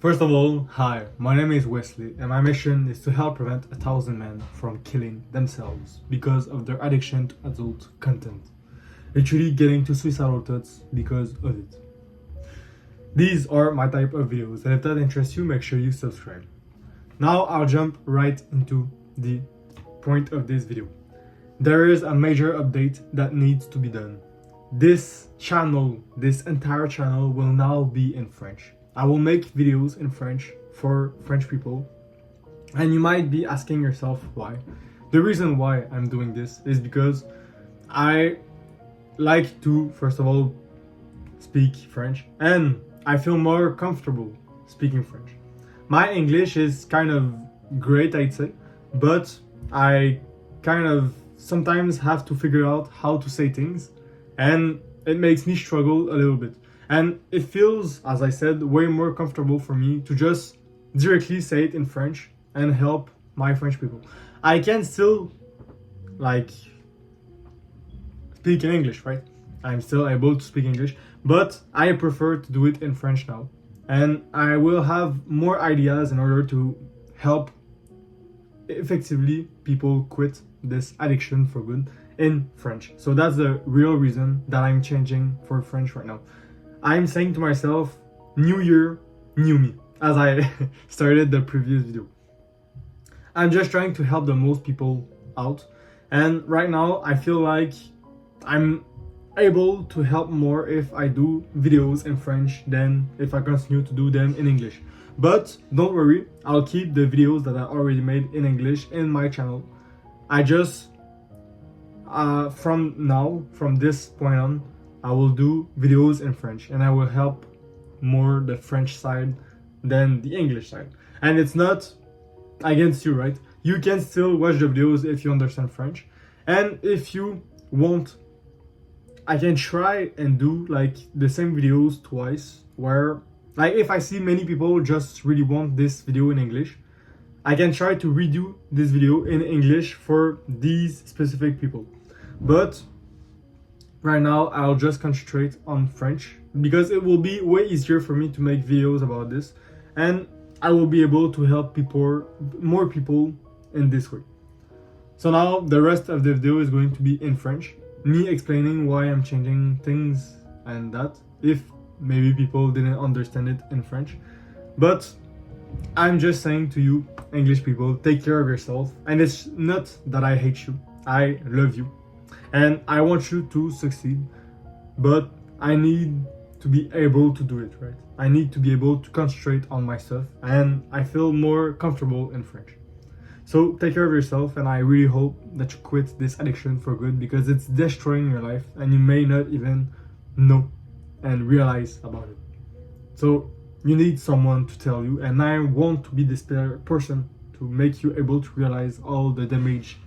First of all, hi, my name is Wesley, and my mission is to help prevent 1,000 men from killing themselves because of their addiction to adult content. Literally getting to suicidal thoughts because of it. These are my type of videos, and if that interests you, make sure you subscribe. Now I'll jump right into the point of this video. There is a major update that needs to be done. This entire channel will now be in French. I will make videos in French for French people, and you might be asking yourself why. The reason why I'm doing this is because I like to, first of all, speak French, and I feel more comfortable speaking French. My English is kind of great, I'd say, but I kind of sometimes have to figure out how to say things, and it makes me struggle a little bit. And it feels, as I said, way more comfortable for me to just directly say it in French and help my French people. I can still, speak in English, right? I'm still able to speak English, but I prefer to do it in French now. And I will have more ideas in order to help effectively people quit this addiction for good in French. So that's the real reason that I'm changing for French right now. I'm saying to myself, new year, new me, as I started the previous video. I'm just trying to help the most people out, and right now I feel like I'm able to help more if I do videos in French than if I continue to do them in English. But don't worry, I'll keep the videos that I already made in English in my channel. I just, from this point on, I will do videos in French, and I will help more the French side than the English side. And it's not against you, right? You can still watch the videos if you understand French. And if you want, I can try and do the same videos twice, where if I see many people just really want this video in English, I can try to redo this video in English for these specific people. But right now, I'll just concentrate on French because it will be way easier for me to make videos about this, and I will be able to help more people in this way. So now the rest of the video is going to be in French, me explaining why I'm changing things and that, if maybe people didn't understand it in French. But I'm just saying to you, English people, take care of yourself. And it's not that I hate you, I love you. And I want you to succeed, but I need to be able to do it, right? I need to be able to concentrate on my stuff, and I feel more comfortable in French. So take care of yourself, and I really hope that you quit this addiction for good, because it's destroying your life and you may not even know and realize about it. So you need someone to tell you, and I want to be this person to make you able to realize all the damage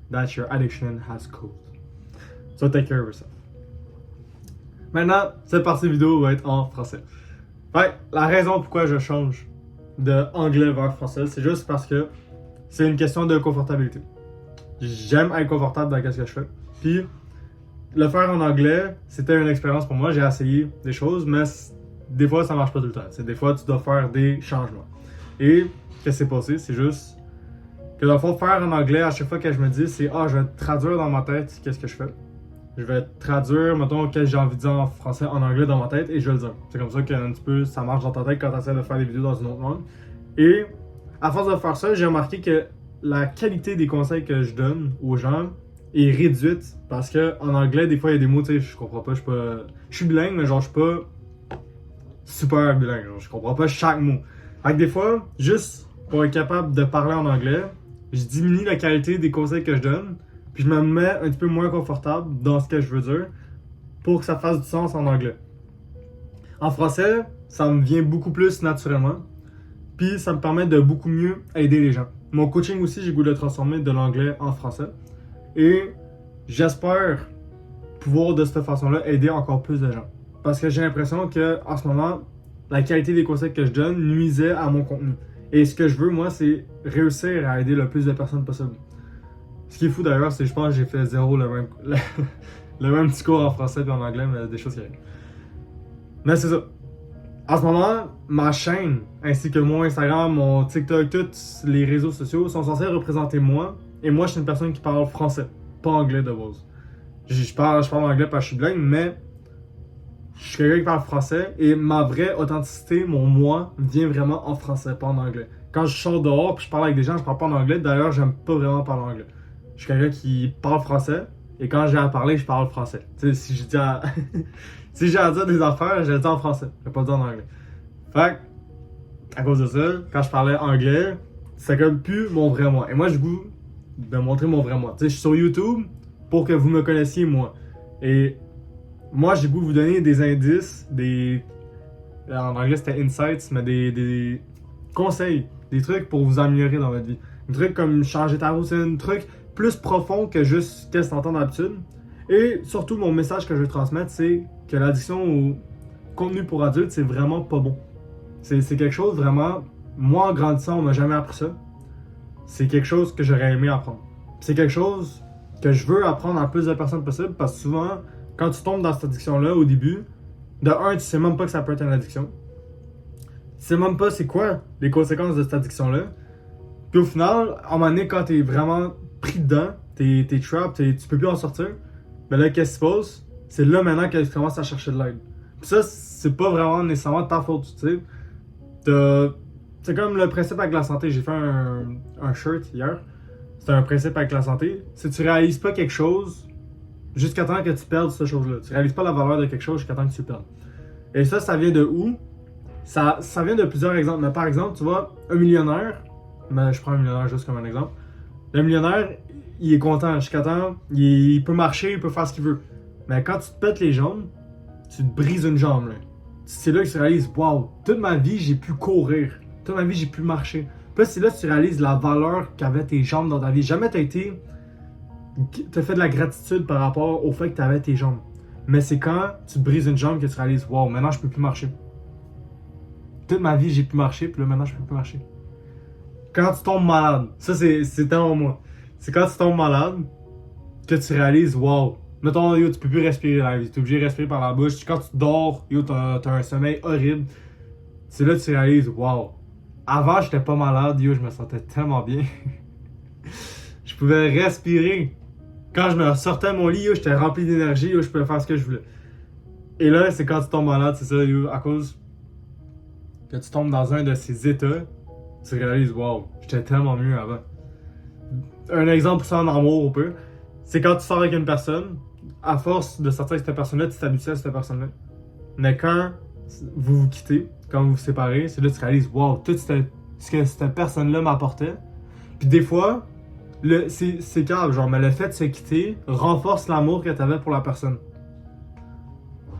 that your addiction has caused. So take care of yourself. Maintenant, cette partie vidéo va être en français. Ouais, la raison pourquoi je change de anglais vers français, c'est juste parce que c'est une question de confortabilité. J'aime être confortable dans ce que je fais. Puis, le faire en anglais, c'était une expérience pour moi. J'ai essayé des choses, mais des fois, ça marche pas tout le temps. Des fois, tu dois faire des changements. Et ce qui s'est passé, c'est juste que dans le fond, faire en anglais, à chaque fois que je me dis, c'est je vais traduire dans ma tête qu'est-ce que je fais. Je vais traduire, mettons, qu'est-ce que j'ai envie de dire en français, en anglais dans ma tête, et je vais le dire. C'est comme ça qu'un petit peu, ça marche dans ta tête quand tu essaies de faire des vidéos dans une autre langue. Et à force de faire ça, j'ai remarqué que la qualité des conseils que je donne aux gens est réduite, parce que en anglais, des fois, il y a des mots, tu sais, je comprends pas, je suis bilingue, mais genre, je suis pas super bilingue, genre, je comprends pas chaque mot. Fait que des fois, juste pour être capable de parler en anglais, je diminue la qualité des conseils que je donne, puis je me mets un petit peu moins confortable dans ce que je veux dire pour que ça fasse du sens en anglais. En français, ça me vient beaucoup plus naturellement, puis ça me permet de beaucoup mieux aider les gens. Mon coaching aussi, j'ai le goût de le transformer de l'anglais en français, et j'espère pouvoir de cette façon-là aider encore plus de gens. Parce que j'ai l'impression que en ce moment, la qualité des conseils que je donne nuisait à mon contenu. Et ce que je veux, moi, c'est réussir à aider le plus de personnes possible. Ce qui est fou d'ailleurs, c'est que je pense que j'ai fait zéro le même discours en français et en anglais, mais des choses qui arrivent. Mais c'est ça. En ce moment, ma chaîne, ainsi que mon Instagram, mon TikTok, tous les réseaux sociaux sont censés représenter moi. Et moi, je suis une personne qui parle français, pas anglais de base. Je parle anglais parce que je suis bilingue, mais je suis quelqu'un qui parle français. Et ma vraie authenticité, mon moi, vient vraiment en français, pas en anglais. Quand je sors dehors et je parle avec des gens, je parle pas en anglais. D'ailleurs, j'aime pas vraiment parler anglais. Je suis quelqu'un qui parle français. Et quand j'ai à parler, je parle français. Tu sais, si je dis à... si j'ai à dire des affaires, je le dis en français. Je vais pas le dire en anglais. Fait que, à cause de ça, quand je parlais anglais, c'est comme plus mon vrai moi. Et moi, j'ai goût de montrer mon vrai moi. Tu sais, je suis sur YouTube pour que vous me connaissiez moi. Et moi, j'ai goût de vous donner des indices, des... En anglais, c'était insights, mais des conseils, des trucs pour vous améliorer dans votre vie. Des trucs comme changer ta routine, des trucs plus profonds que juste qu'est-ce que t'entends d'habitude. Et surtout, mon message que je veux transmettre, c'est que l'addiction au contenu pour adultes, c'est vraiment pas bon. C'est quelque chose vraiment... Moi, en grandissant, on m'a jamais appris ça. C'est quelque chose que j'aurais aimé apprendre. C'est quelque chose que je veux apprendre à plus de personnes possible parce que souvent, quand tu tombes dans cette addiction-là au début, de un, tu sais même pas que ça peut être une addiction. Tu sais même pas c'est quoi les conséquences de cette addiction-là. Puis au final, à un moment donné, quand t'es vraiment pris dedans, t'es trapped, tu peux plus en sortir, ben là, qu'est-ce qui se passe? C'est là maintenant que tu commences à chercher de l'aide. Puis ça, c'est pas vraiment nécessairement de ta faute, tu sais. C'est comme le principe avec la santé. J'ai fait un shirt hier. C'est un principe avec la santé. Si tu réalises pas quelque chose jusqu'à temps que tu perdes cette chose-là. Tu réalises pas la valeur de quelque chose jusqu'à temps que tu le perdes. Et ça vient de où? Ça vient de plusieurs exemples. Mais par exemple, tu vois, un millionnaire, mais je prends un millionnaire juste comme un exemple. Le millionnaire, il est content jusqu'à temps, il peut marcher, il peut faire ce qu'il veut. Mais quand tu te pètes les jambes, tu te brises une jambe. Là. C'est là que tu réalises, waouh, toute ma vie, j'ai pu courir. Toute ma vie, j'ai pu marcher. Puis là, c'est là que tu réalises la valeur qu'avaient tes jambes dans ta vie. Jamais t'as fait de la gratitude par rapport au fait que t'avais tes jambes. Mais c'est quand tu te brises une jambe que tu réalises, waouh, maintenant je peux plus marcher. Toute ma vie, j'ai pu marcher, puis là, maintenant je peux plus marcher. Quand tu tombes malade, ça c'est tellement moi. C'est quand tu tombes malade que tu réalises, waouh, mettons, yo, tu peux plus respirer la vie, tu es obligé de respirer par la bouche. Quand tu dors, yo, t'as un sommeil horrible. C'est là que tu réalises, waouh. Avant, j'étais pas malade, yo, je me sentais tellement bien. Je pouvais respirer. Quand je me sortais de mon lit, yo, j'étais rempli d'énergie, yo, je pouvais faire ce que je voulais. Et là, c'est quand tu tombes malade, c'est ça, yo, à cause que tu tombes dans un de ces états, tu réalises, waouh, j'étais tellement mieux avant. Un exemple pour ça en amour, au peu, c'est quand tu sors avec une personne, à force de sortir avec cette personne-là, tu t'habitues à cette personne-là. Mais quand vous vous quittez, quand vous vous séparez, c'est là que tu réalises, waouh, tout ce que cette personne-là m'apportait. Puis des fois, c'est grave, genre, mais le fait de se quitter renforce l'amour que tu avais pour la personne.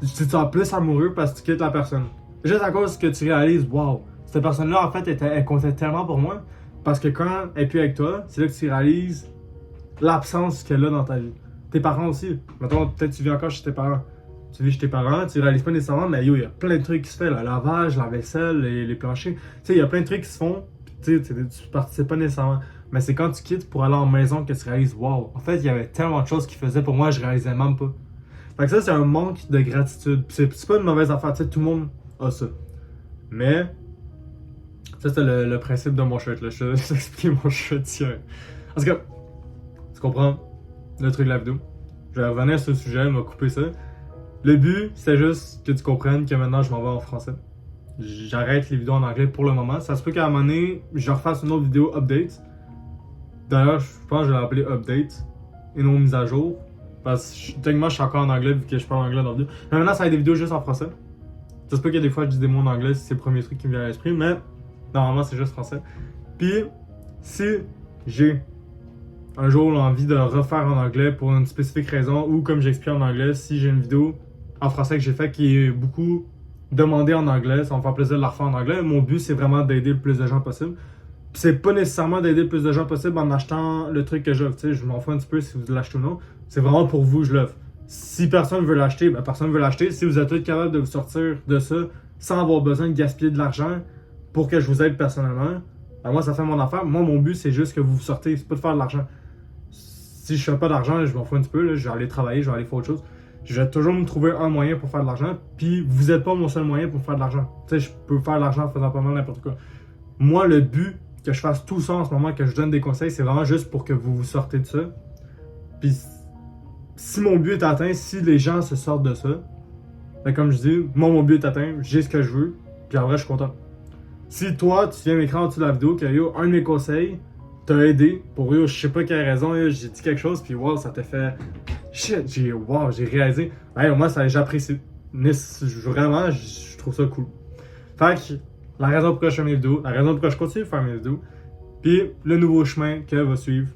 Tu te sens plus amoureux parce que tu quittes la personne. Juste à cause que tu réalises, waouh, cette personne-là, en fait, elle comptait tellement pour moi. Parce que quand elle est plus avec toi, c'est là que tu réalises l'absence qu'elle a dans ta vie. Tes parents aussi. Maintenant, peut-être tu vis encore chez tes parents. Tu vis chez tes parents, tu réalises pas nécessairement, mais yo, il y a plein de trucs qui se font, le lavage, la vaisselle, les planchers. Tu sais, il y a plein de trucs qui se font, tu participes pas nécessairement. Mais c'est quand tu quittes pour aller en maison que tu réalises, waouh, en fait, il y avait tellement de choses qu'ils faisaient pour moi, je réalisais même pas. Fait que ça, c'est un manque de gratitude. C'est pas une mauvaise affaire, tu sais, tout le monde a ça. Mais, ça, c'est le principe de mon shirt, là. Je vais t'expliquer mon shirt hier. Parce que, tu comprends le truc de la vidéo. Je vais revenir sur le sujet, on va couper ça. Le but, c'est juste que tu comprennes que maintenant, je m'en vais en français. J'arrête les vidéos en anglais pour le moment. Ça se peut qu'à un moment donné, je refasse une autre vidéo update. D'ailleurs, je pense que je vais l'appeler update et non mise à jour. Parce que techniquement, je suis encore en anglais vu que je parle anglais dans le vidéo. Mais maintenant, ça va être des vidéos juste en français. Ça se peut qu'il y a des fois, je dis des mots en anglais si c'est le premier truc qui me vient à l'esprit. Mais normalement, c'est juste français. Puis, si j'ai un jour l'envie de le refaire en anglais pour une spécifique raison, ou comme j'explique en anglais, si j'ai une vidéo en français que j'ai fait qui est beaucoup demandée en anglais, ça va me faire plaisir de la refaire en anglais. Mon but, c'est vraiment d'aider le plus de gens possible. Puis c'est pas nécessairement d'aider le plus de gens possible en achetant le truc que j'offre. Tu sais, je m'en fous un petit peu si vous l'achetez ou non. C'est vraiment pour vous que je l'offre. Si personne veut l'acheter, ben personne veut l'acheter. Si vous êtes tous capables de vous sortir de ça sans avoir besoin de gaspiller de l'argent pour que je vous aide personnellement, ben moi, ça fait mon affaire. Moi, mon but, c'est juste que vous vous sortez. C'est pas de faire de l'argent. Si je fais pas d'argent, je m'en fous un petit peu. Là, je vais aller travailler, je vais aller faire autre chose. je vais toujours me trouver un moyen pour faire de l'argent, puis vous êtes pas mon seul moyen pour faire de l'argent. Tu sais, je peux faire de l'argent en faisant pas mal n'importe quoi. Moi, le but que je fasse tout ça en ce moment, que je donne des conseils, c'est vraiment juste pour que vous vous sortez de ça. Puis si mon but est atteint, si les gens se sortent de ça, ben comme je dis, moi mon but est atteint, j'ai ce que je veux, puis en vrai je suis content. Si toi, tu viens m'écrire en dessous de la vidéo que yo, un de mes conseils t'a aidé pour yo, je sais pas quelle raison, yo, j'ai dit quelque chose, puis wow, ça t'a fait shit, j'ai réalisé. Ouais, moi j'apprécie. Vraiment, je trouve ça cool. Fait que la raison pourquoi je fais mes vidéos, la raison pourquoi je continue de faire mes vidéos, puis le nouveau chemin que va suivre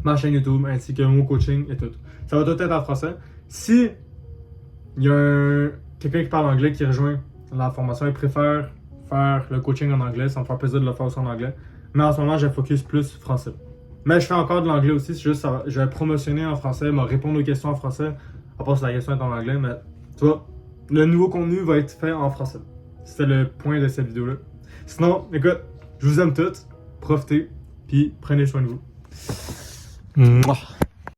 ma chaîne YouTube ainsi que mon coaching et tout. Ça va tout être en français. Si il y a quelqu'un qui parle anglais qui rejoint la formation et préfère faire le coaching en anglais, ça me fait plaisir de le faire aussi en anglais. Mais en ce moment, je focus plus français. Mais je fais encore de l'anglais aussi, c'est juste ça, je vais promotionner en français, me répondre aux questions en français. À part si la question est en anglais, mais tu vois, le nouveau contenu va être fait en français. C'était le point de cette vidéo-là. Sinon, écoute, je vous aime toutes, profitez, puis prenez soin de vous. Mouah.